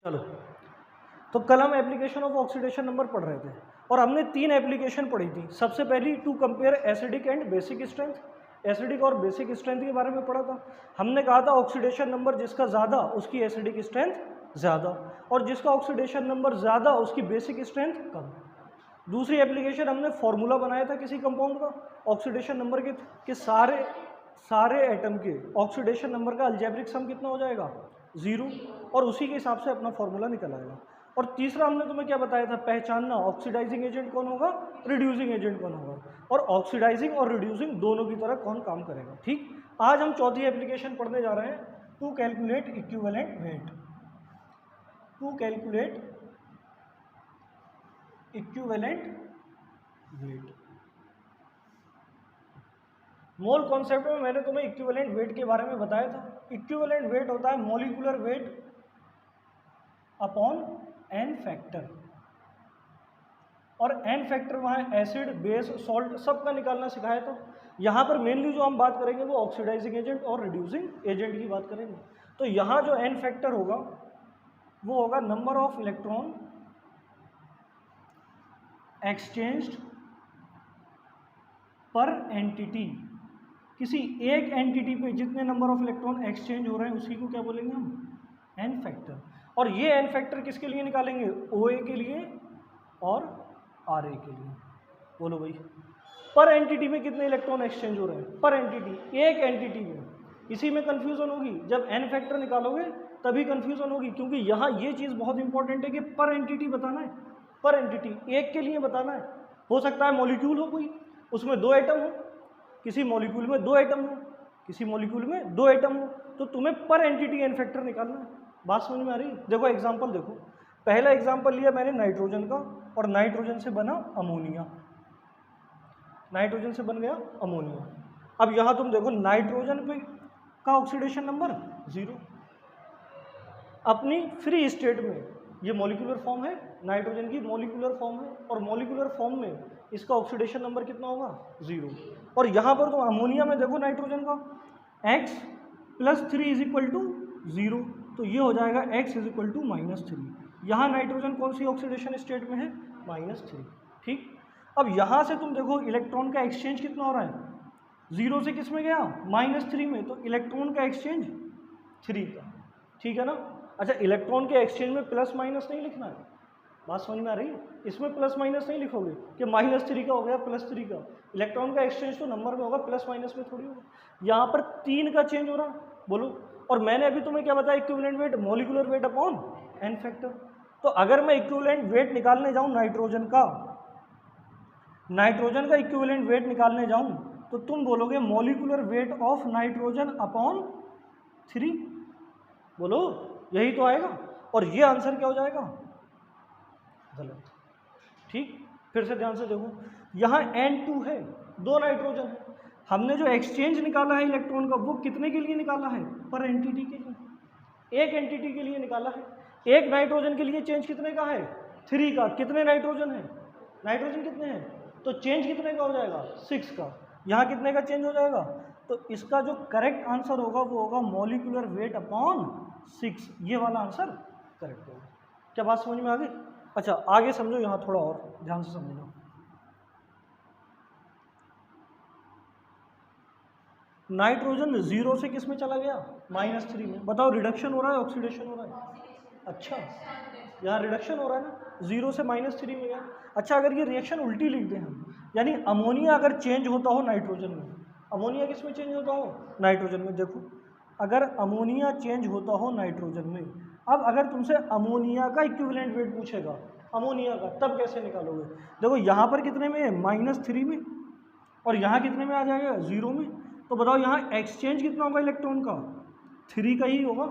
चलो, तो कल हम एप्लीकेशन ऑफ ऑक्सीडेशन नंबर पढ़ रहे थे और हमने 3 एप्लीकेशन पढ़ी थी। सबसे पहली to compare acidic and basic strength, acidic और बेसिक स्ट्रेंथ के बारे में पढ़ा था। हमने कहा था ऑक्सीडेशन नंबर जिसका ज़्यादा उसकी एसिडिक स्ट्रेंथ ज़्यादा, और जिसका ऑक्सीडेशन नंबर ज़्यादा उसकी बेसिक स्ट्रेंथ कम। दूसरी एप्लीकेशन हमने फॉर्मूला बनाया था किसी कंपाउंड का, ऑक्सीडेशन नंबर के सारे एटम के ऑक्सीडेशन नंबर का अलजेब्रिक सम कितना हो जाएगा 0, और उसी के हिसाब से अपना फॉर्मूला निकल आएगा। और तीसरा हमने तुम्हें क्या बताया था, पहचानना ऑक्सीडाइजिंग एजेंट कौन होगा, रिड्यूसिंग एजेंट कौन होगा, और ऑक्सीडाइजिंग और रिड्यूसिंग दोनों की तरह कौन काम करेगा। ठीक, आज हम चौथी एप्लीकेशन पढ़ने जा रहे हैं, to calculate equivalent weight. To calculate equivalent weight. Mole concept में मैंने तुम्हें इक्विवेलेंट वेट के बारे में बताया था। इक्विवेलेंट वेट होता है molecular weight upon n factor, और एन फैक्टर वहाँ एसिड बेस सॉल्ट सबका निकालना सिखाया था। यहाँ पर मेनली जो हम बात करेंगे वो ऑक्सीडाइजिंग एजेंट और रिड्यूसिंग एजेंट की बात करेंगे। तो यहाँ जो एन फैक्टर होगा वो होगा नंबर ऑफ इलेक्ट्रॉन एक्सचेंज्ड पर एंटिटी। किसी एक एंटिटी पे जितने नंबर ऑफ इलेक्ट्रॉन एक्सचेंज हो रहे हैं उसी को क्या बोलेंगे हम, एन फैक्टर। और ये एन फैक्टर किसके लिए निकालेंगे, ओ ए के लिए और आर ए के लिए। बोलो भाई, पर एंटिटी में कितने इलेक्ट्रॉन एक्सचेंज हो रहे हैं, पर एंटिटी, एक एंटिटी में। इसी में कंफ्यूजन होगी, जब एन फैक्टर निकालोगे तभी कंफ्यूजन होगी, क्योंकि यहाँ ये चीज़ बहुत इंपॉर्टेंट है कि पर एंटिटी बताना है, पर एंटिटी एक के लिए बताना है। हो सकता है मॉलिक्यूल हो कोई, उसमें 2 एटम हो, किसी मॉलिक्यूल में 2 एटम हो, किसी मॉलिक्यूल में 2 एटम हो, तो तुम्हें पर एंटिटी एन फैक्टर निकालना है। बात समझ में आ रही है? देखो एग्जांपल देखो, पहला एग्जांपल लिया मैंने नाइट्रोजन का, और नाइट्रोजन से बना अमोनिया, नाइट्रोजन से बन गया अमोनिया। अब यहाँ तुम देखो नाइट्रोजन पे का ऑक्सीडेशन नंबर 0, अपनी फ्री स्टेट में ये मॉलिक्यूलर फॉर्म है, नाइट्रोजन की मॉलिक्यूलर फॉर्म है, और मॉलिक्यूलर फॉर्म में इसका ऑक्सीडेशन नंबर कितना होगा 0। और यहाँ पर तो अमोनिया में देखो नाइट्रोजन का x + 3 = 0, तो ये हो जाएगा x = -3। यहाँ नाइट्रोजन कौन सी ऑक्सीडेशन स्टेट में है, -3। ठीक, अब यहाँ से तुम देखो इलेक्ट्रॉन का एक्सचेंज कितना हो रहा है, 0 से किस में गया, -3 में, तो इलेक्ट्रॉन का एक्सचेंज 3 का। ठीक है ना। अच्छा, इलेक्ट्रॉन के एक्सचेंज में प्लस माइनस नहीं लिखना है, बात समझ में आ रही है? इसमें प्लस माइनस नहीं लिखोगे कि -3 का हो गया +3 का। इलेक्ट्रॉन का एक्सचेंज तो नंबर में होगा, प्लस माइनस में थोड़ी होगा। यहाँ पर 3 का चेंज हो रहा, बोलो। और मैंने अभी तुम्हें क्या बताया, equivalent weight molecular weight upon n factor. तो अगर मैं इक्विवेलेंट वेट निकालने जाऊँ नाइट्रोजन का इक्विवेलेंट वेट निकालने जाऊँ, तो तुम बोलोगे molecular weight of nitrogen upon 3, बोलो, यही तो आएगा। और ये आंसर क्या हो जाएगा, गलत। ठीक, फिर से ध्यान से देखो, यहाँ N2 है, 2 नाइट्रोजन है, हमने जो एक्सचेंज निकाला है इलेक्ट्रॉन का वो कितने के लिए निकाला है, पर एंटिटी के लिए, एक एंटिटी के लिए निकाला है। एक नाइट्रोजन के लिए चेंज कितने का है, 3 का। कितने नाइट्रोजन है, नाइट्रोजन कितने हैं, तो चेंज कितने का हो जाएगा, 6 का। यहाँ कितने का चेंज हो जाएगा, तो इसका जो करेक्ट आंसर होगा वो होगा मॉलिक्यूलर वेट अपॉन 6, ये वाला आंसर करेक्ट होगा। क्या बात समझ में आ गई? अच्छा, आगे समझो, यहाँ थोड़ा और ध्यान से समझना। नाइट्रोजन 0 से किस में चला गया, -3 में। बताओ रिडक्शन हो रहा है ऑक्सीडेशन हो रहा है? अच्छा, यहाँ रिडक्शन हो रहा है ना, 0 से -3 में गया। अच्छा, अगर ये रिएक्शन उल्टी लिख दें हम, यानी अमोनिया अगर चेंज होता हो नाइट्रोजन में, अमोनिया किस में चेंज होता हो, नाइट्रोजन में। देखो, अगर अमोनिया चेंज होता हो नाइट्रोजन में, अब अगर तुमसे अमोनिया का इक्विवेलेंट वेट पूछेगा, अमोनिया का, तब कैसे निकालोगे। देखो यहाँ पर कितने में है, -3 में, और यहाँ कितने में आ जाएगा, 0 में। तो बताओ यहाँ एक्सचेंज कितना होगा इलेक्ट्रॉन का, 3 का ही होगा,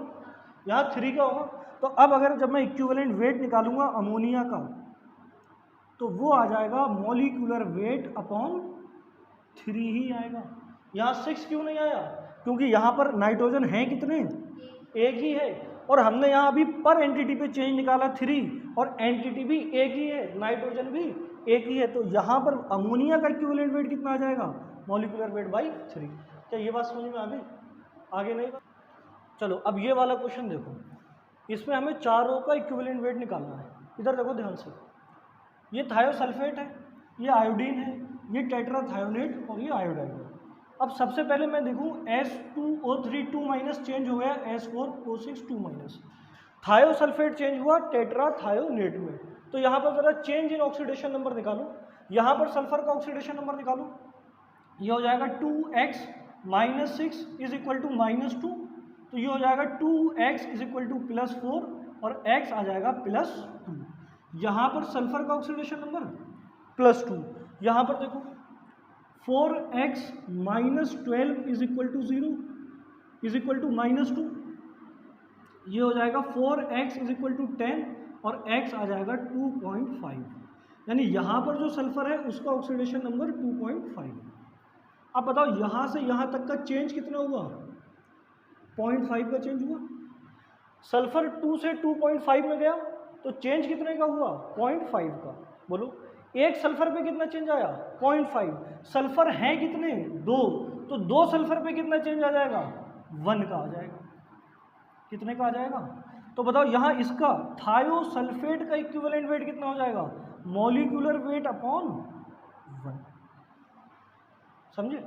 यहाँ 3 का होगा। तो अब अगर जब मैं इक्विवेलेंट वेट निकालूंगा अमोनिया का, तो वो आ जाएगा मॉलिक्यूलर वेट अपॉन 3 ही आएगा। यहाँ 6 क्यों नहीं आया, क्योंकि यहाँ पर नाइट्रोजन है कितने, एक ही है, और हमने यहाँ अभी पर एंटिटी पे चेंज निकाला 3, और एंटिटी भी एक ही है, नाइट्रोजन भी एक ही है। तो यहाँ पर अमोनिया का इक्विवेलेंट वेट कितना आ जाएगा, मॉलिक्यूलर वेट बाई 3। क्या ये बात समझ में आ गई? आगे नहीं? चलो अब ये वाला क्वेश्चन देखो, इसमें हमें चारों का इक्विवेलेंट वेट निकालना है। इधर देखो ध्यान से, ये थायोसल्फेट है, ये आयोडीन है, ये टेट्राथायोनेट और ये आयोडाइड है। अब सबसे पहले मैं देखूँ H2O3 2 माइनस चेंज हो गया H4O6 2 माइनस, थायोसल्फेट चेंज हुआ टेट्राथायोनेट में। तो यहाँ पर ज़रा चेंज इन ऑक्सीडेशन नंबर निकालो, यहाँ पर सल्फर का ऑक्सीडेशन नंबर निकालो, ये हो जाएगा 2x minus 6 is equal to -2, तो ये हो जाएगा 2x इज इक्वल टू +4 और x आ जाएगा +2। यहाँ पर सल्फर का ऑक्सीडेशन नंबर +2, यहाँ पर देखो 4x minus 12 is equal to 0 is equal to -2, ये हो जाएगा 4x इज इक्वल टू 10 और x आ जाएगा 2.5, यानी यहाँ पर जो सल्फर है उसका ऑक्सीडेशन नंबर 2.5। अब बताओ यहाँ से यहाँ तक का चेंज कितना हुआ, 0.5 का चेंज हुआ। सल्फर 2 से 2.5 में गया तो चेंज कितने का हुआ, 0.5 का। बोलो एक सल्फर पे कितना चेंज आया, 0.5। सल्फर हैं कितने, 2, तो 2 सल्फर पे कितना चेंज आ जाएगा, 1 का आ जाएगा। कितने का आ जाएगा, तो बताओ यहाँ इसका थायोसल्फेट का इक्विवेलेंट वेट कितना हो जाएगा, मॉलिक्यूलर वेट अपॉन 1। समझे,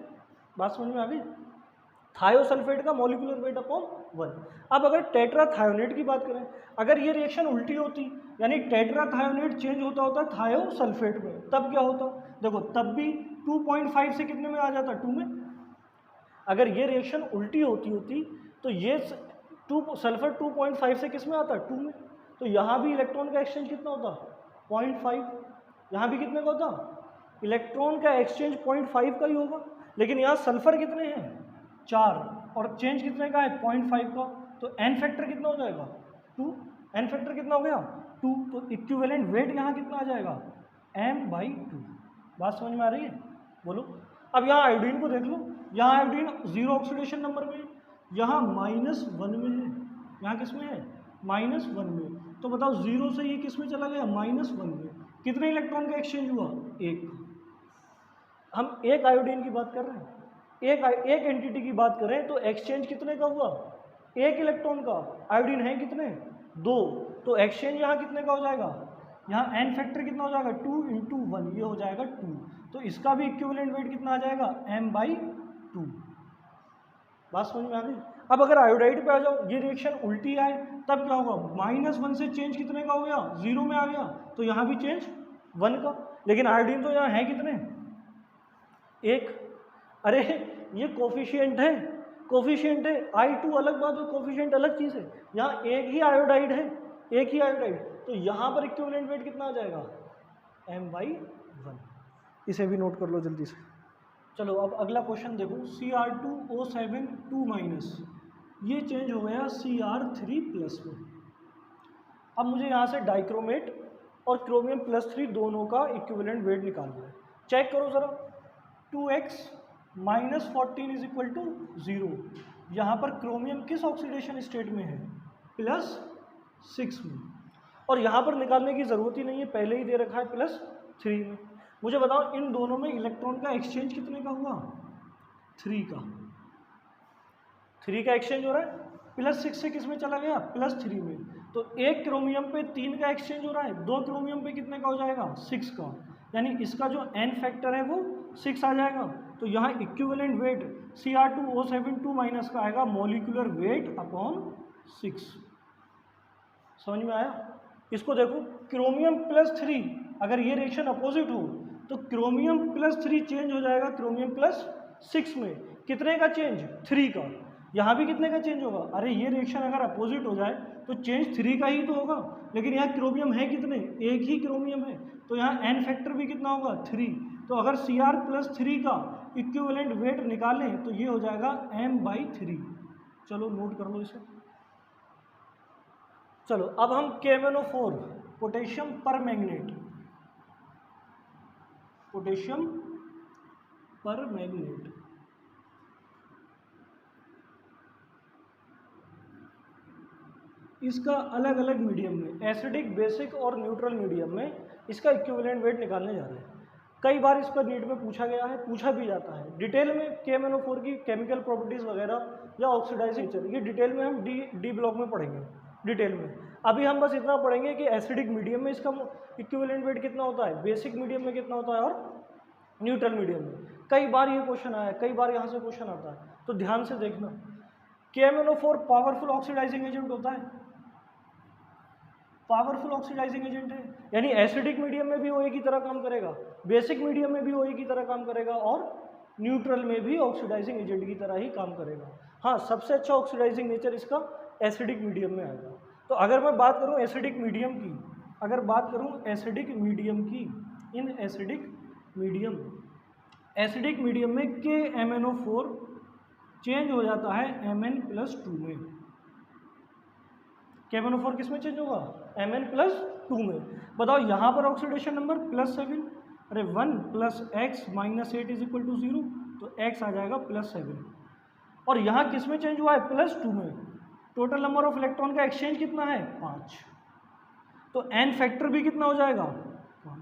बात समझ में आ गई। थायोसल्फेट का मॉलिक्यूलर वेट अपॉन 1। अब अगर टेट्राथायोनेट की बात करें, अगर ये रिएक्शन उल्टी होती, यानी टेट्राथायोनेट चेंज होता थायोसल्फेट में, तब क्या होता, देखो तब भी 2.5 से कितने में आ जाता, 2 में। अगर ये रिएक्शन उल्टी होती तो ये सल्फर 2.5 से किस में आता, 2 में। तो यहाँ भी इलेक्ट्रॉन का एक्सचेंज कितना होता, 0.5। यहाँ भी कितने का होता, इलेक्ट्रॉन का एक्सचेंज 0.5 का ही होगा। लेकिन यहाँ सल्फर कितने हैं, 4, और चेंज कितने का है, 0.5 का। तो एन फैक्टर कितना हो जाएगा, 2। एन फैक्टर कितना हो गया, 2। तो इक्विवेलेंट वेट यहाँ कितना आ जाएगा, m/2। बात समझ में आ रही है, बोलो। अब यहाँ आयोडीन को देख लो, यहाँ आयोडीन 0 ऑक्सीडेशन नंबर में, यहाँ -1 में है, यहाँ किस में है, -1 में। तो बताओ 0 से ये किस में चला गया, -1 में। कितने इलेक्ट्रॉन का एक्सचेंज हुआ, 1। हम एक आयोडीन की बात कर रहे हैं, एक एंटिटी की बात करें तो एक्सचेंज कितने का हुआ, 1 इलेक्ट्रॉन का। आयोडीन है कितने, 2, तो एक्सचेंज यहाँ कितने का हो जाएगा, यहाँ एन फैक्टर कितना हो जाएगा, 2 × 1, ये हो जाएगा 2। तो इसका भी इक्विवेलेंट वेट कितना आ जाएगा, m/2। बात समझ में आ गई। अब अगर आयोडाइड पे आ जाओ, ये रिएक्शन उल्टी आए तब क्या होगा, -1 से चेंज कितने का हो गया, 0 में आ गया, तो यहाँ भी चेंज 1 का। लेकिन आयोडीन तो यहाँ है कितने, 1। अरे ये कोफिशिएंट है, कोफिशिएंट है, I2 अलग बात है, कोफिशिएंट अलग चीज़ है। यहाँ एक ही आयोडाइड है, एक ही आयोडाइड, तो यहाँ पर इक्विवेलेंट वेट कितना आ जाएगा, m/1। इसे भी नोट कर लो जल्दी से। चलो अब अगला क्वेश्चन देखो, Cr2O7 2-, ये चेंज हो गया Cr3+ में। अब मुझे यहाँ से डाइक्रोमेट और क्रोमियम +3 दोनों का इक्विवेलेंट वेट निकालना है। चेक करो ज़रा, 2x -14 इज इक्वल टू 0। यहाँ पर क्रोमियम किस ऑक्सीडेशन स्टेट में है, +6 में। और यहाँ पर निकालने की ज़रूरत ही नहीं है, पहले ही दे रखा है +3 में। मुझे बताओ इन दोनों में इलेक्ट्रॉन का एक्सचेंज कितने का हुआ, 3 का। 3 का एक्सचेंज हो रहा है, +6 से किस में चला गया, +3 में। तो एक क्रोमियम पे 3 का एक्सचेंज हो रहा है, 2 क्रोमियम पे कितने का हो जाएगा, 6 का। यानी इसका जो एन फैक्टर है वो 6 आ जाएगा। तो यहाँ इक्विवेलेंट वेट Cr2O7 2- का आएगा मॉलिक्यूलर वेट अपॉन 6। समझ में आया। इसको देखो, क्रोमियम +3, अगर ये रिएक्शन अपोजिट हो तो क्रोमियम +3 चेंज हो जाएगा क्रोमियम +6 में। कितने का चेंज, 3 का। यहाँ भी कितने का चेंज होगा, अरे ये रिएक्शन अगर अपोजिट हो जाए तो चेंज 3 का ही तो होगा। लेकिन यहाँ क्रोमियम है कितने, एक ही क्रोमियम है, तो यहाँ एन फैक्टर भी कितना होगा, 3। तो अगर Cr+3 का इक्विवेलेंट वेट निकालें तो ये हो जाएगा m/3। चलो नोट कर लो इसे। चलो अब हम KMnO4 potassium permanganate, potassium permanganate, इसका अलग अलग मीडियम में, एसिडिक, बेसिक और न्यूट्रल मीडियम में इसका इक्विवेलेंट वेट निकालने जा रहे हैं। कई बार इसका नीट में पूछा गया है, पूछा भी जाता है। डिटेल में KMnO4 की केमिकल प्रॉपर्टीज़ वगैरह या ऑक्सीडाइजिंग नेचर, ये डिटेल में हम डी ब्लॉक में पढ़ेंगे। डिटेल में। अभी हम बस इतना पढ़ेंगे कि एसिडिक मीडियम में इसका इक्विवेलेंट वेट कितना होता है, बेसिक मीडियम में कितना होता है और न्यूट्रल मीडियम में। कई बार ये क्वेश्चन आया, कई बार यहाँ से क्वेश्चन आता है, तो ध्यान से देखना। KMnO4 पावरफुल ऑक्सीडाइजिंग एजेंट होता है, पावरफुल ऑक्सीडाइजिंग एजेंट है, यानी एसिडिक मीडियम में भी OA की तरह काम करेगा, बेसिक मीडियम में भी OA की तरह काम करेगा और न्यूट्रल में भी ऑक्सीडाइजिंग एजेंट की तरह ही काम करेगा। हाँ, सबसे अच्छा ऑक्सीडाइजिंग नेचर इसका एसिडिक मीडियम में आएगा। तो अगर मैं बात करूँ एसिडिक मीडियम की, अगर बात करूँ एसिडिक मीडियम की, इन एसिडिक मीडियम में KMnO4 चेंज हो जाता है Mn+2 में। KMnO4 किस में चेंज होगा, Mn+2 में। बताओ यहाँ पर ऑक्सीडेशन नंबर +7, अरे 1 + x - 8 = 0, तो x आ जाएगा +7। और यहाँ किस में चेंज हुआ है, +2 में। टोटल नंबर ऑफ इलेक्ट्रॉन का एक्सचेंज कितना है, 5, तो n फैक्टर भी कितना हो जाएगा, 5।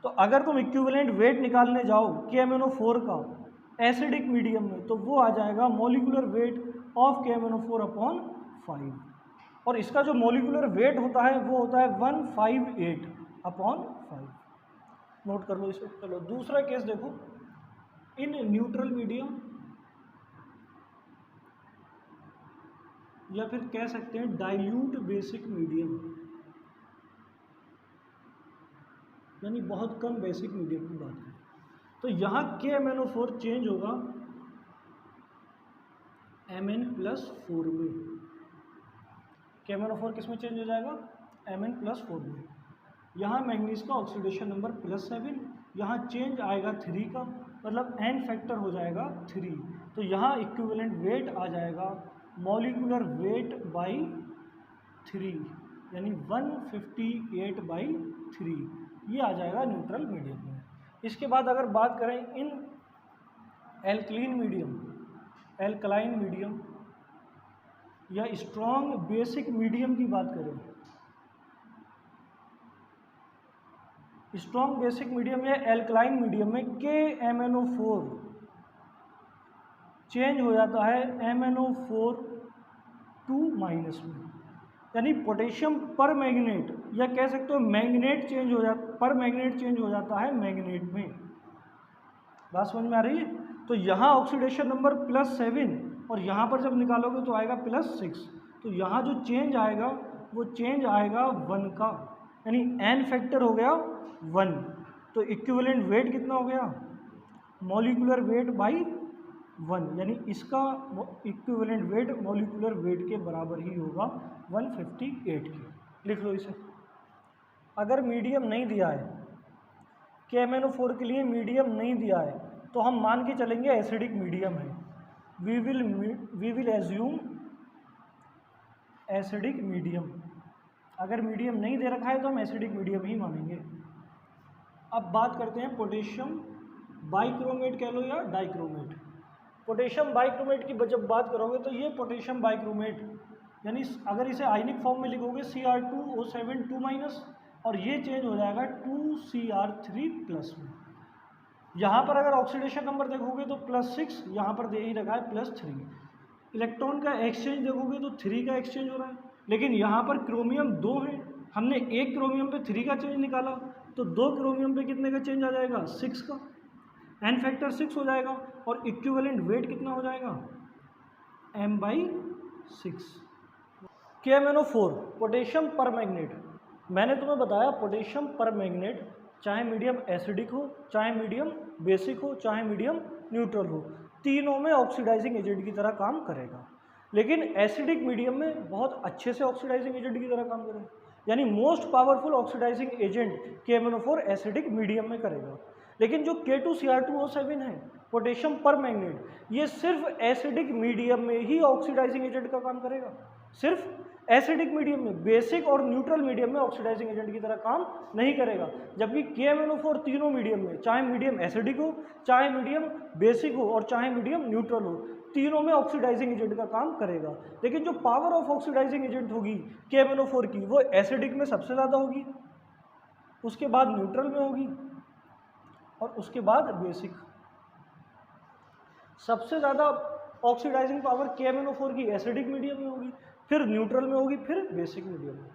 तो अगर तुम इक्विवेलेंट वेट निकालने जाओ KMnO4 का एसिडिक मीडियम में, तो वो आ जाएगा मॉलिक्यूलर वेट ऑफ KMnO4/5, और इसका जो मॉलिक्यूलर वेट होता है वो होता है 158/5। नोट कर लो इसे। चलो दूसरा केस देखो, इन न्यूट्रल मीडियम, या फिर कह सकते हैं डाइल्यूट बेसिक मीडियम, यानी बहुत कम बेसिक मीडियम की बात है। तो यहाँ KMnO4 चेंज होगा Mn+4 में। KMnO4 किस में चेंज हो जाएगा, Mn+4 में। यहाँ मैंगनीज का ऑक्सीडेशन नंबर +7, यहाँ चेंज आएगा 3 का, मतलब n फैक्टर हो जाएगा 3। तो यहाँ इक्विवेलेंट वेट आ जाएगा मॉलिक्यूलर वेट बाई 3, यानी 158/3, ये आ जाएगा न्यूट्रल मीडियम में। इसके बाद अगर बात करें इन एल्कलाइन मीडियम या स्ट्रॉन्ग बेसिक मीडियम की बात करें, स्ट्रॉन्ग बेसिक मीडियम या एल्कलाइन मीडियम में KMnO4 चेंज हो जाता है MnO4 में, यानी पोटेशियम पर मैग्नेट, या कह सकते हो मैग्नेट चेंज हो जाता, पर मैग्नेट चेंज हो जाता है मैग्नेट में। बात समझ में आ रही है। तो यहाँ ऑक्सीडेशन नंबर +7, और यहाँ पर जब निकालोगे तो आएगा +6, तो यहाँ जो चेंज आएगा वो चेंज आएगा 1 का, यानी n फैक्टर हो गया 1। तो इक्विवेलेंट वेट कितना हो गया, मॉलिक्यूलर वेट बाई 1, यानी इसका इक्विवेलेंट वेट मॉलिक्यूलर वेट के बराबर ही होगा 158 की। लिख लो इसे। अगर मीडियम नहीं दिया है, KMnO4 के लिए मीडियम नहीं दिया है, तो हम मान के चलेंगे एसिडिक मीडियम है। We will assume acidic medium. अगर मीडियम नहीं दे रखा है तो हम एसिडिक मीडियम ही मानेंगे। अब बात करते हैं पोटेशियम बाइक्रोमेट कह लो या डाइक्रोमेट। पोटेशियम बाइक्रोमेट की जब बात करोगे तो ये पोटेशियम बाइक्रोमेट, यानी अगर इसे आयनिक फॉर्म में लिखोगे Cr2O7 2-, और ये चेंज हो जाएगा 2Cr3+ में। यहाँ पर अगर ऑक्सीडेशन नंबर देखोगे तो +6, यहाँ पर दे ही रखा है +3। इलेक्ट्रॉन का एक्सचेंज देखोगे तो 3 का एक्सचेंज हो रहा है, लेकिन यहाँ पर क्रोमियम 2 है, हमने एक क्रोमियम पे 3 का चेंज निकाला, तो 2 क्रोमियम पे कितने का चेंज आ जाएगा, 6 का, n फैक्टर 6 हो जाएगा, और इक्विवेलेंट वेट कितना हो जाएगा, m/6। KMnO4 पोटेशियम पर मैग्नेट, मैंने तुम्हें बताया पोटेशियम पर मैग्नेट चाहे मीडियम एसिडिक हो, चाहे मीडियम बेसिक हो, चाहे मीडियम न्यूट्रल हो, तीनों में ऑक्सीडाइजिंग एजेंट की तरह काम करेगा। लेकिन एसिडिक मीडियम में बहुत अच्छे से ऑक्सीडाइजिंग एजेंट की तरह काम करेगा, यानी most powerful oxidizing agent KMnO4 acidic medium में करेगा। लेकिन जो K2Cr2O7 है पोटेशियम पर मैग्नेट, ये सिर्फ एसिडिक मीडियम में ही ऑक्सीडाइजिंग एजेंट का काम करेगा, सिर्फ एसिडिक मीडियम में, बेसिक और न्यूट्रल मीडियम में ऑक्सीडाइजिंग एजेंट की तरह काम नहीं करेगा। जबकि KMnO4 तीनों मीडियम में, चाहे मीडियम एसिडिक हो, चाहे मीडियम बेसिक हो, और चाहे मीडियम न्यूट्रल हो, तीनों में ऑक्सीडाइजिंग एजेंट का काम करेगा। लेकिन जो पावर ऑफ ऑक्सीडाइजिंग एजेंट होगी KMnO4 की, वो एसिडिक में सबसे ज़्यादा होगी, उसके बाद न्यूट्रल में होगी, और उसके बाद बेसिक। सबसे ज़्यादा ऑक्सीडाइजिंग पावर KMnO4 की एसिडिक मीडियम में होगी, फिर न्यूट्रल में होगी, फिर बेसिक मीडियम में।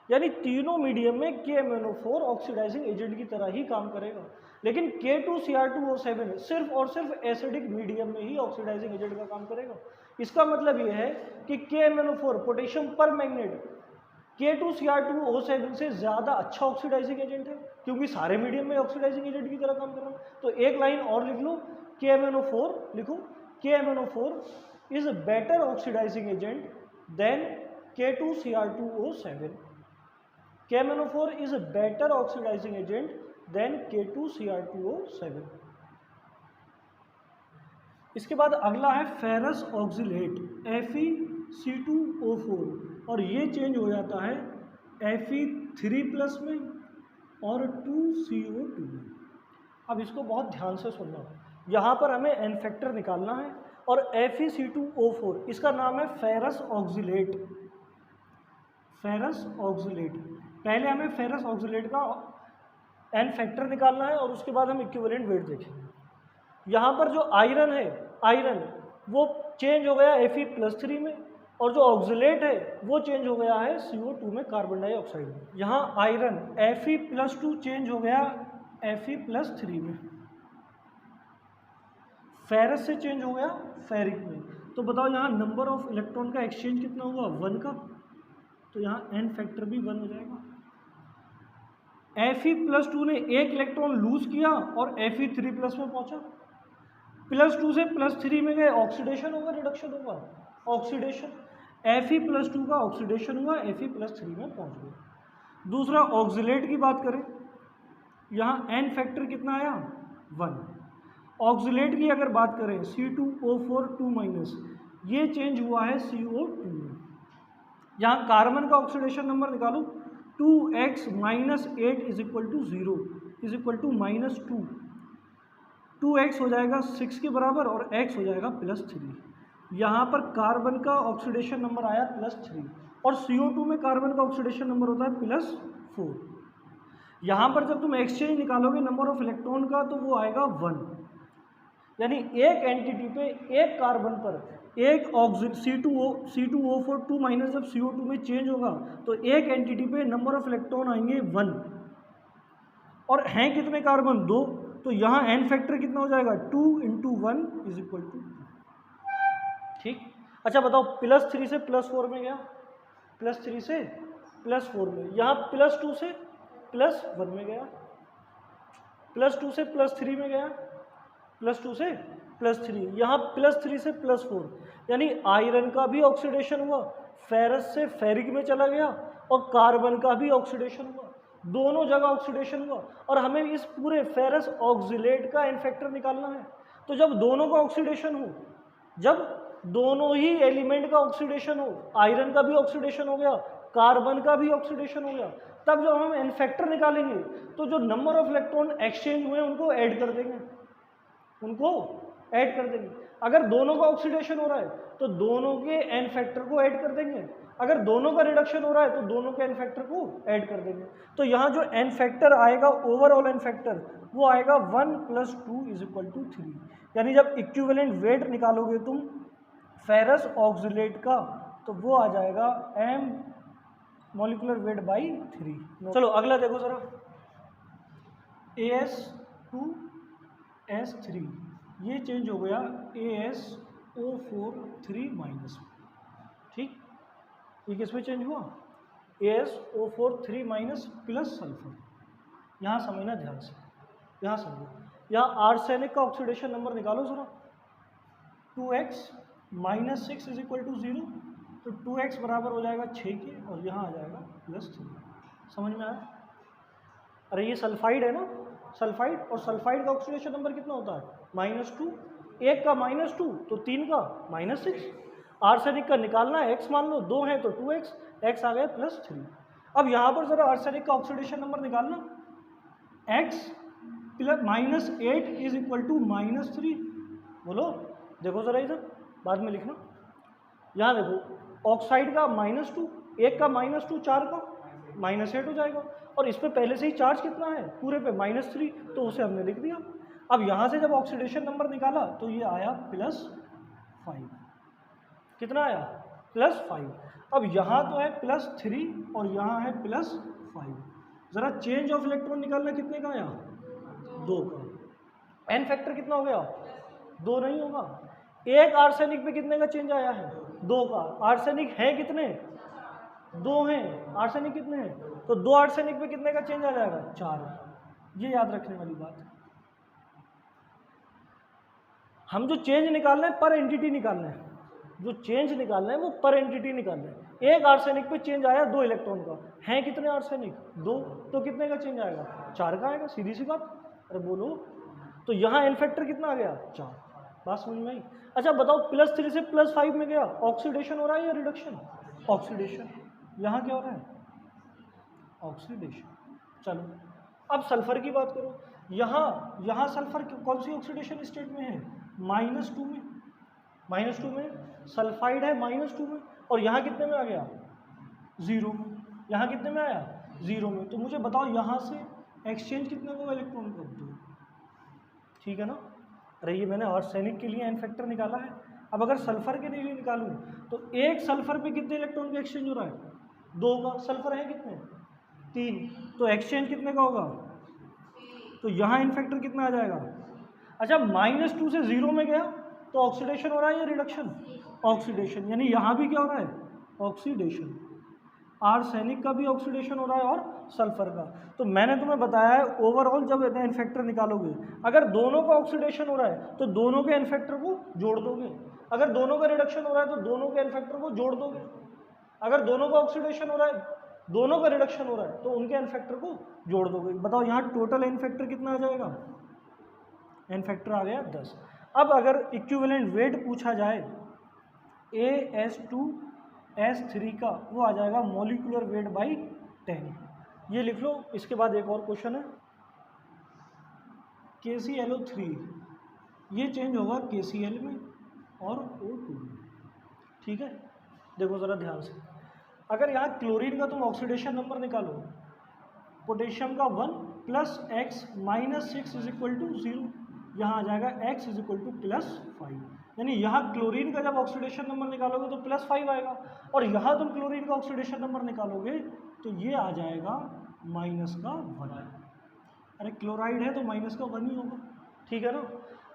यानी तीनों मीडियम में KMnO4 ऑक्सीडाइजिंग एजेंट की तरह ही काम करेगा। लेकिन K2Cr2O7 सिर्फ और सिर्फ एसिडिक मीडियम में ही ऑक्सीडाइजिंग एजेंट का काम करेगा। इसका मतलब यह है कि KMnO4 पोटेशियम पर मैग्नेट K2Cr2O7 से ज़्यादा अच्छा ऑक्सीडाइजिंग एजेंट है, क्योंकि सारे मीडियम में ऑक्सीडाइजिंग एजेंट की तरह काम कर रहा है। तो एक लाइन और लिख लो, KMnO4 लिखो, KMnO4 is better oxidizing agent than K2Cr2O7। KMnO4 is a better oxidizing agent than K2Cr2O7। इसके बाद अगला है फेरस ऑक्सिलेट Fe(C2O4) और ये चेंज हो जाता है Fe3+ में और 2CO2 में। अब इसको बहुत ध्यान से सुनना, यहाँ पर हमें एन फैक्टर निकालना है और Fe(C2O4) इसका नाम है फेरस ऑक्सिलेट। फेरस ऑक्सिलेट, पहले हमें फेरस ऑक्सिलेट का एन फैक्टर निकालना है और उसके बाद हम इक्विवेलेंट वेट देखेंगे। यहाँ पर जो आयरन है, आयरन वो चेंज हो गया Fe+3 में, और जो ऑक्सिलेट है वो चेंज हो गया है CO2 में, कार्बन डाइऑक्साइड में। यहाँ आयरन Fe+2 चेंज हो गया Fe+3 में, फेरस से चेंज हो गया फेरिक में। तो बताओ यहाँ नंबर ऑफ इलेक्ट्रॉन का एक्सचेंज कितना हुआ, 1 का, तो यहाँ एन फैक्टर भी 1 हो जाएगा। Fe+2 ने एक इलेक्ट्रॉन लूज किया और Fe3+ में पहुंचा, +2 से +3 में गए, ऑक्सीडेशन होगा रिडक्शन होगा, ऑक्सीडेशन। Fe+2 का ऑक्सीडेशन हुआ, Fe+3 में पहुंच गए। दूसरा ऑक्सिलेट की बात करें, यहाँ एन फैक्टर कितना आया, 1। ऑक्सिलेट की अगर बात करें C2O4 2-, ये चेंज हुआ है CO2 में। यहाँ कार्बन का ऑक्सीडेशन नंबर निकालो, 2x - 8 = 0 = -2। 2x हो जाएगा 6 के बराबर और x हो जाएगा +3। यहाँ पर कार्बन का ऑक्सीडेशन नंबर आया +3 और CO2 में कार्बन का ऑक्सीडेशन नंबर होता है +4। यहाँ पर जब तुम एक्सचेंज निकालोगे नंबर ऑफ इलेक्ट्रॉन का तो वो आएगा 1। यानी एक एंटिटी पे, एक कार्बन पर एक C2O4 2- जब CO2 में चेंज होगा तो एक एंटिटी पे नंबर ऑफ इलेक्ट्रॉन आएंगे 1, और हैं कितने कार्बन, 2, तो यहाँ एन फैक्टर कितना हो जाएगा, 2 × 1 = 2। ठीक, अच्छा बताओ +3 से +4 में गया, +3 से +4 में, यहाँ +2 से +1 में गया, +2 से +3 में गया, +2 से +3, यहाँ +3 से +4, यानी आयरन का भी ऑक्सीडेशन हुआ, फेरस से फेरिक में चला गया, और कार्बन का भी ऑक्सीडेशन हुआ, दोनों जगह ऑक्सीडेशन हुआ। और हमें इस पूरे फेरस ऑक्सिलेट का एन फैक्टर निकालना है। तो जब दोनों का ऑक्सीडेशन हो, जब दोनों ही एलिमेंट का ऑक्सीडेशन हो, आयरन का भी ऑक्सीडेशन हो गया, कार्बन का भी ऑक्सीडेशन हो गया, तब जब हम एन फैक्टर निकालेंगे तो जो नंबर ऑफ इलेक्ट्रॉन एक्सचेंज हुए उनको ऐड कर देंगे, उनको ऐड कर देंगे। अगर दोनों का ऑक्सीडेशन हो रहा है तो दोनों के एन फैक्टर को ऐड कर देंगे, अगर दोनों का रिडक्शन हो रहा है तो दोनों के एन फैक्टर को ऐड कर देंगे। तो यहाँ जो एन फैक्टर आएगा, ओवरऑल एन फैक्टर, वो आएगा 1 + 2 = 3। यानी जब इक्विवेलेंट वेट निकालोगे तुम फेरस ऑक्सिलेट का तो वो आ जाएगा m मॉलिक्यूलर वेट बाई 3। चलो अगला देखो जरा, As2S3 ये चेंज हो गया AsO4 3-। ठीक, ये किस में चेंज हुआ, AsO4 3- प्लस सल्फर। यहाँ समझना ध्यान से, यहाँ समझो, यहाँ आर्सेनिक का ऑक्सीडेशन नंबर निकालो जरा, 2x - 6 = 0, तो 2x बराबर हो जाएगा 6 के, और यहाँ आ जाएगा +3। समझ में आया? अरे ये सल्फाइड है ना, सल्फाइड, और सल्फाइड का ऑक्सीडेशन नंबर कितना होता है, -2, एक का -2 तो 3 का -6। आर्सेनिक का निकालना है, x मान लो, 2 है तो 2x, x आ गया +3। अब यहाँ पर जरा आर्सेनिक का ऑक्सीडेशन नंबर निकालना, x -8 = -3। बोलो, देखो जरा इधर, बाद में लिखना। यहाँ देखो ऑक्साइड का -2, एक का -2, 4 का -8 हो जाएगा, और इस पे पहले से ही चार्ज कितना है, पूरे पे -3, तो उसे हमने लिख दिया। अब यहाँ से जब ऑक्सीडेशन नंबर निकाला तो ये आया +5। कितना आया, +5। अब यहाँ तो है +3 और यहाँ है +5। ज़रा चेंज ऑफ इलेक्ट्रॉन निकालना कितने का आया? 2 का। एन फैक्टर कितना हो गया? 2 नहीं होगा। एक आर्सेनिक पे कितने का चेंज आया है? 2 का। आर्सेनिक है कितने? 2 हैं। आर्सेनिक कितने हैं? तो 2 आर्सेनिक पे कितने का चेंज आ जाएगा? 4। ये याद रखने वाली बात है। हम जो चेंज निकालना है पर एंटिटी निकालना है, जो चेंज निकालना है वो पर एंटिटी निकालना है। एक आर्सेनिक पे चेंज आया 2 इलेक्ट्रॉन का, हैं कितने आर्सेनिक? 2, तो कितने का चेंज आएगा? 4 का आएगा, सीधी सी बात। अरे बोलो, तो यहाँ एन फैक्टर कितना आ गया? 4। बात समझ में आई? अच्छा बताओ, +3 से +5 में गया, ऑक्सीडेशन हो रहा है या रिडक्शन? ऑक्सीडेशन। यहाँ क्या हो रहा है? ऑक्सीडेशन। चलो अब सल्फर की बात करो। यहाँ सल्फर कौन सी ऑक्सीडेशन स्टेट में है? -2 में। -2 में सल्फाइड है, -2 में। और यहाँ कितने में आ गया? 0 में। यहाँ कितने में आया? 0 में। तो मुझे बताओ यहाँ से एक्सचेंज कितने को इलेक्ट्रॉन को? 2। ठीक है ना? अरे ये मैंने आर्सेनिक के लिए एन फैक्टर निकाला है। अब अगर सल्फर के लिए निकालूं तो एक सल्फर पे कितने इलेक्ट्रॉन का एक्सचेंज हो रहा है? 2 का। सल्फर है कितने? 3। तो एक्सचेंज कितने का होगा? तो यहाँ एन फैक्टर कितना आ जाएगा? अच्छा, -2 से 0 में गया तो ऑक्सीडेशन हो रहा है या रिडक्शन? ऑक्सीडेशन। यानी यहाँ भी क्या हो रहा है? ऑक्सीडेशन। आर्सेनिक का भी ऑक्सीडेशन हो रहा है और सल्फर का। तो मैंने तुम्हें बताया है ओवरऑल जब एन फैक्टर निकालोगे, अगर दोनों का ऑक्सीडेशन हो रहा है तो दोनों के एन फैक्टर को जोड़ दोगे। अगर दोनों का रिडक्शन हो रहा है तो दोनों के एन फैक्टर को जोड़ दोगे। अगर दोनों का ऑक्सीडेशन हो रहा है, दोनों का रिडक्शन हो रहा है, तो उनके एन फैक्टर को जोड़ दोगे। बताओ यहाँ टोटल एन फैक्टर कितना आ जाएगा? एन फैक्टर आ गया 10। अब अगर इक्विवेलेंट वेट पूछा जाए AS2S3 का, वो आ जाएगा मॉलिक्यूलर वेट बाई 10। ये लिख लो। इसके बाद एक और क्वेश्चन है, KClO3 ये चेंज होगा KCl में और O2 में। ठीक है, देखो ज़रा ध्यान से। अगर यहाँ क्लोरीन का तुम ऑक्सीडेशन नंबर निकालो, पोटेशियम का 1 + x - 6 = 0, यहाँ आ जाएगा x +5। यानी यहाँ क्लोरीन का जब ऑक्सीडेशन नंबर निकालोगे तो +5 आएगा, और यहाँ तुम क्लोरीन का ऑक्सीडेशन नंबर निकालोगे तो ये आ जाएगा -1। अरे क्लोराइड है तो -1 ही होगा। ठीक है ना?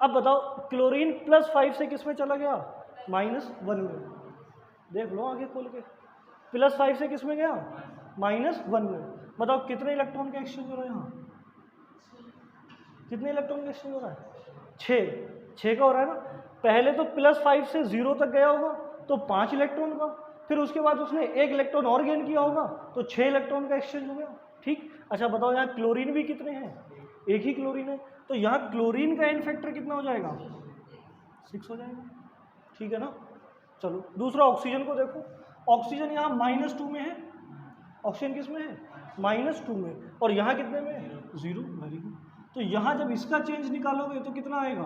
अब बताओ क्लोरीन +5 से किस में चला गया? -1 में। देख लो आगे खोल के, +5 से किस में गया? -1 में। बताओ कितने इलेक्ट्रॉन का एक्सचेंज हो रहा है यहाँ? कितने इलेक्ट्रॉन का एक्सचेंज हो रहा है? 6 का हो रहा है ना। पहले तो +5 से 0 तक गया होगा तो 5 इलेक्ट्रॉन का, फिर उसके बाद उसने 1 इलेक्ट्रॉन और गेन किया होगा तो 6 इलेक्ट्रॉन का एक्सचेंज हो गया। ठीक। अच्छा बताओ यहाँ क्लोरीन भी कितने हैं? 1 ही क्लोरीन है, तो यहाँ क्लोरीन का एन फैक्टर कितना हो जाएगा? 6 हो जाएगा। ठीक है ना? चलो दूसरा ऑक्सीजन को देखो। ऑक्सीजन यहाँ -2 में है। ऑक्सीजन किस में है? -2 में। और यहाँ कितने में है? 0। Very good. तो यहाँ जब इसका चेंज निकालोगे तो कितना आएगा?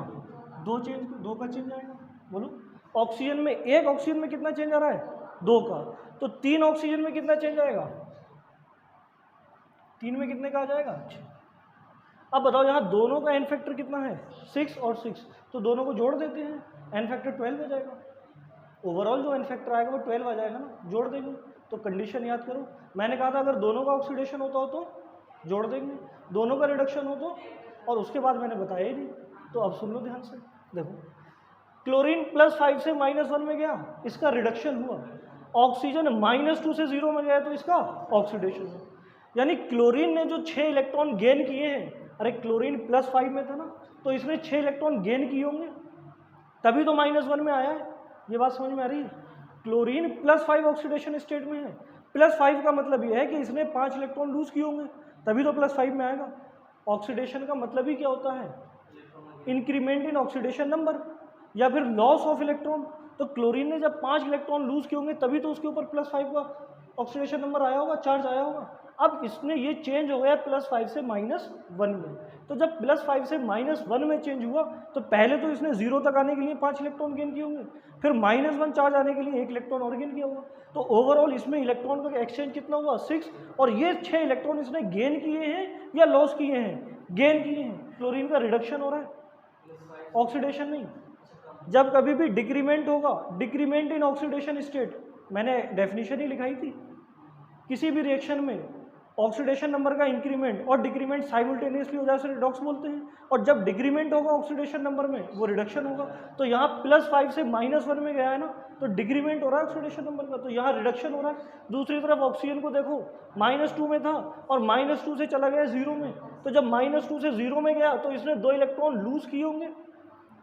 2 का चेंज आएगा। बोलो, ऑक्सीजन में, एक ऑक्सीजन में कितना चेंज आ रहा है? 2 का। तो 3 ऑक्सीजन में कितना चेंज आएगा? 3 में कितने का आ जाएगा? 6। अब बताओ यहाँ दोनों का एन फैक्टर कितना है? 6 और 6, तो दोनों को जोड़ देते हैं, एन फैक्टर 12 हो जाएगा। ओवरऑल जो एन फैक्टर आएगा वो 12 आ जाएगा ना, जोड़ देंगे। तो कंडीशन याद करो, मैंने कहा था अगर दोनों का ऑक्सीडेशन होता हो तो जोड़ देंगे, दोनों का रिडक्शन हो तो, और उसके बाद मैंने बताया ही नहीं। तो अब सुन लो ध्यान से। देखो क्लोरीन +5 से -1 में गया, इसका रिडक्शन हुआ। ऑक्सीजन -2 से 0 में गया तो इसका ऑक्सीडेशन हुआ। यानी क्लोरीन ने जो 6 इलेक्ट्रॉन गेन किए हैं, अरे क्लोरीन +5 में था ना, तो इसने 6 इलेक्ट्रॉन गेन किए होंगे, तभी तो -1 में आया है। ये बात समझ में आ रही है? क्लोरीन +5 ऑक्सीडेशन स्टेट में है। +5 का मतलब ये है कि इसने 5 इलेक्ट्रॉन लूज किए होंगे, तभी तो +5 में आएगा। ऑक्सीडेशन का मतलब ही क्या होता है? इंक्रीमेंट इन ऑक्सीडेशन नंबर या फिर लॉस ऑफ इलेक्ट्रॉन। तो क्लोरीन ने जब 5 इलेक्ट्रॉन लूज किए होंगे तभी तो उसके ऊपर +5 का ऑक्सीडेशन नंबर आया होगा, चार्ज आया होगा। अब इसमें ये चेंज हो गया +5 से -1 में। तो जब +5 से -1 में चेंज हुआ तो पहले तो इसने 0 तक आने के लिए 5 इलेक्ट्रॉन गेन किए होंगे, फिर -1 चार्ज आने के लिए 1 इलेक्ट्रॉन और गेन किया होगा। तो ओवरऑल इसमें इलेक्ट्रॉन का एक्सचेंज कितना हुआ? 6। और ये 6 इलेक्ट्रॉन इसने गेन किए हैं या लॉस किए हैं? गेन किए हैं। क्लोरीन का रिडक्शन हो रहा है, ऑक्सीडेशन नहीं। जब कभी भी डिक्रीमेंट होगा, डिक्रीमेंट इन ऑक्सीडेशन स्टेट, मैंने डेफिनेशन ही लिखाई थी। किसी भी रिएक्शन में ऑक्सीडेशन नंबर का इंक्रीमेंट और डिक्रीमेंट साइमल्टेनियसली हो जाए उसे रिडॉक्स बोलते हैं, और जब डिक्रीमेंट होगा ऑक्सीडेशन नंबर में वो रिडक्शन होगा। तो यहाँ +5 से -1 में गया है ना, तो डिक्रीमेंट हो रहा है ऑक्सीडेशन नंबर का, तो यहाँ रिडक्शन हो रहा है। दूसरी तरफ ऑक्सीजन को देखो, -2 में था और -2 से चला गया 0 में, तो जब -2 से 0 में गया तो इसने 2 इलेक्ट्रॉन लूज किए होंगे,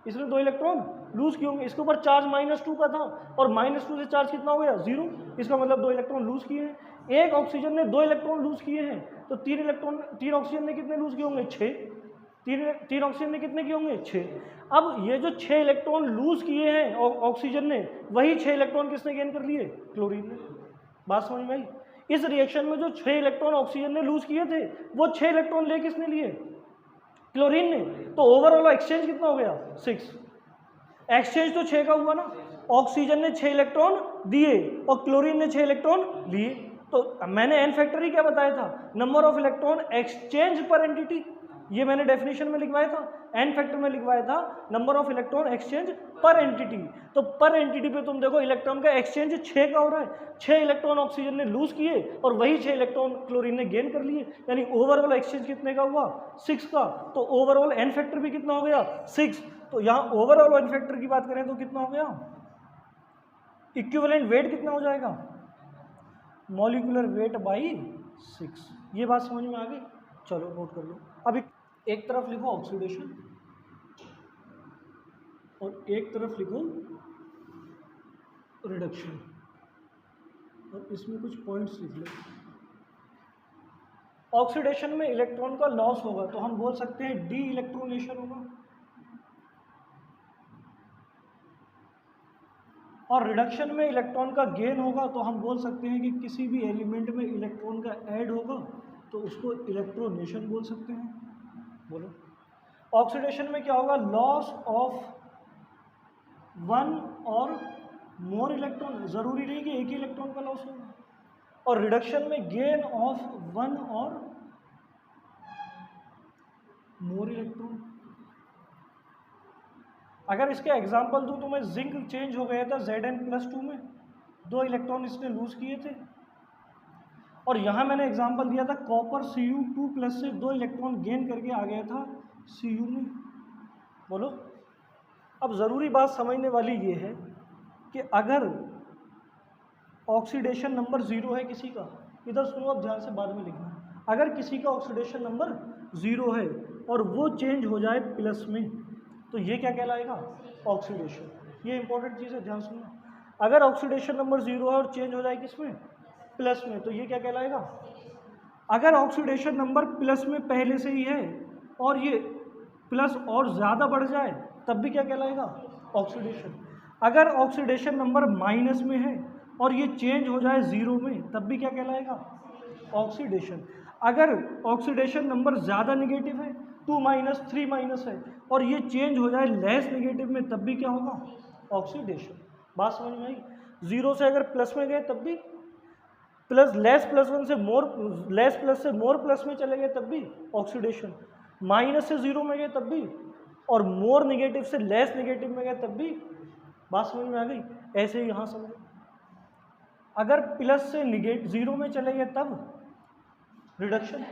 इसने 2 इलेक्ट्रॉन लूज किए होंगे। इसके ऊपर चार्ज -2 का था और -2 से चार्ज कितना हो गया 0, इसका मतलब 2 इलेक्ट्रॉन लूज किए हैं। एक ऑक्सीजन ने 2 इलेक्ट्रॉन लूज किए हैं, तो 3 ऑक्सीजन ने कितने लूज किए होंगे 6, 3 ऑक्सीजन ने कितने किए होंगे 6। अब ये जो 6 इलेक्ट्रॉन लूज किए हैं ऑक्सीजन ने, वही 6 इलेक्ट्रॉन किसने गेन कर लिए, क्लोरीन ने। बात समझ में आई? इस रिएक्शन में जो 6 इलेक्ट्रॉन ऑक्सीजन ने लूज किए थे वो 6 इलेक्ट्रॉन ले किसने लिए, क्लोरीन ने। तो ओवरऑल एक्सचेंज कितना हो गया 6। एक्सचेंज तो 6 का हुआ ना, ऑक्सीजन ने 6 इलेक्ट्रॉन दिए और क्लोरीन ने 6 इलेक्ट्रॉन लिए। तो मैंने एन फैक्टर ही क्या बताया था, नंबर ऑफ इलेक्ट्रॉन एक्सचेंज पर एंटिटी, ये मैंने डेफिनेशन में लिखवाया था, एन फैक्टर में लिखवाया था नंबर ऑफ इलेक्ट्रॉन एक्सचेंज पर एंटिटी। तो पर एंटिटी पे तुम देखो इलेक्ट्रॉन का एक्सचेंज 6 का हो रहा है, 6 इलेक्ट्रॉन ऑक्सीजन ने लूज किए और वही 6 इलेक्ट्रॉन क्लोरीन ने गेन कर लिए, यानी ओवरऑल एक्सचेंज कितने का हुआ 6 का। तो ओवरऑल एन फैक्टर भी कितना हो गया 6। तो यहाँ ओवरऑल एन फैक्टर की बात करें तो कितना हो गया, इक्विवेलेंट वेट कितना हो जाएगा, मॉलिक्यूलर वेट बाई 6। ये बात समझ में आ गई? चलो नोट कर लो। अब एक तरफ लिखो ऑक्सीडेशन और एक तरफ लिखो रिडक्शन, और इसमें कुछ पॉइंट्स लिख लो। ऑक्सीडेशन में इलेक्ट्रॉन का लॉस होगा तो हम बोल सकते हैं डी इलेक्ट्रोनेशन होगा, और रिडक्शन में इलेक्ट्रॉन का गेन होगा तो हम बोल सकते हैं कि किसी भी एलिमेंट में इलेक्ट्रॉन का ऐड होगा तो उसको इलेक्ट्रोनेशन बोल सकते हैं। बोलो, ऑक्सीडेशन में क्या होगा, लॉस ऑफ 1 और मोर इलेक्ट्रॉन, जरूरी नहीं कि एक ही इलेक्ट्रॉन का लॉस होगा, और रिडक्शन में गेन ऑफ 1 और मोर इलेक्ट्रॉन। अगर इसके एग्जाम्पल दूं तो मैं जिंक चेंज हो गया था Zn+2 में, 2 इलेक्ट्रॉन इसने लूज किए थे, और यहाँ मैंने एग्जाम्पल दिया था कॉपर Cu2+ से 2 इलेक्ट्रॉन गेन करके आ गया था Cu में। बोलो, अब ज़रूरी बात समझने वाली ये है कि अगर ऑक्सीडेशन नंबर 0 है किसी का, इधर सुनो अब ध्यान से बाद में लिखना, अगर किसी का ऑक्सीडेशन नंबर 0 है और वो चेंज हो जाए प्लस में तो ये क्या कहलाएगा, ऑक्सीडेशन। ये इंपॉर्टेंट चीज़ है, ध्यान सुनना। अगर ऑक्सीडेशन नंबर 0 है और चेंज हो जाए किसमें, प्लस में, तो ये क्या कहलाएगा। अगर ऑक्सीडेशन नंबर प्लस में पहले से ही है और ये प्लस और ज़्यादा बढ़ जाए तब भी क्या कहलाएगा, ऑक्सीडेशन। अगर ऑक्सीडेशन नंबर माइनस में है और ये चेंज हो जाए 0 में तब भी क्या कहलाएगा, ऑक्सीडेशन। अगर ऑक्सीडेशन नंबर ज़्यादा निगेटिव है, 2 - 3 है, और ये चेंज हो जाए लेस निगेटिव में तब भी क्या होगा, ऑक्सीडेशन। बात समझ में आई? 0 से अगर प्लस में गए तब भी, लेस+1 से मोर, लेस प्लस से मोर प्लस में चले गए तब भी ऑक्सीडेशन, माइनस से 0 में गए तब भी, और मोर निगेटिव से लेस निगेटिव में गए तब भी। बात समझ में आ गई? ऐसे ही यहाँ समझो, अगर प्लस से 0 में चले गए तब रिडक्शन।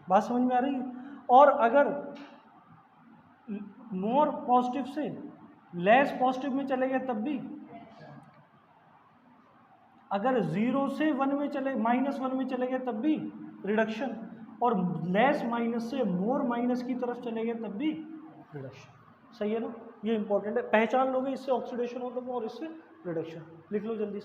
बात समझ में आ रही है? और अगर मोर पॉजिटिव से लेस पॉजिटिव में चले गए तब भी, अगर 0 से 1 में चले, -1 में चले गए तब भी रिडक्शन, और लेस माइनस से मोर माइनस की तरफ चले गए तब भी रिडक्शन। सही है ना? ये इंपॉर्टेंट है, पहचान लोगे, इससे ऑक्सीडेशन होता है और इससे रिडक्शन। लिख लो जल्दी से।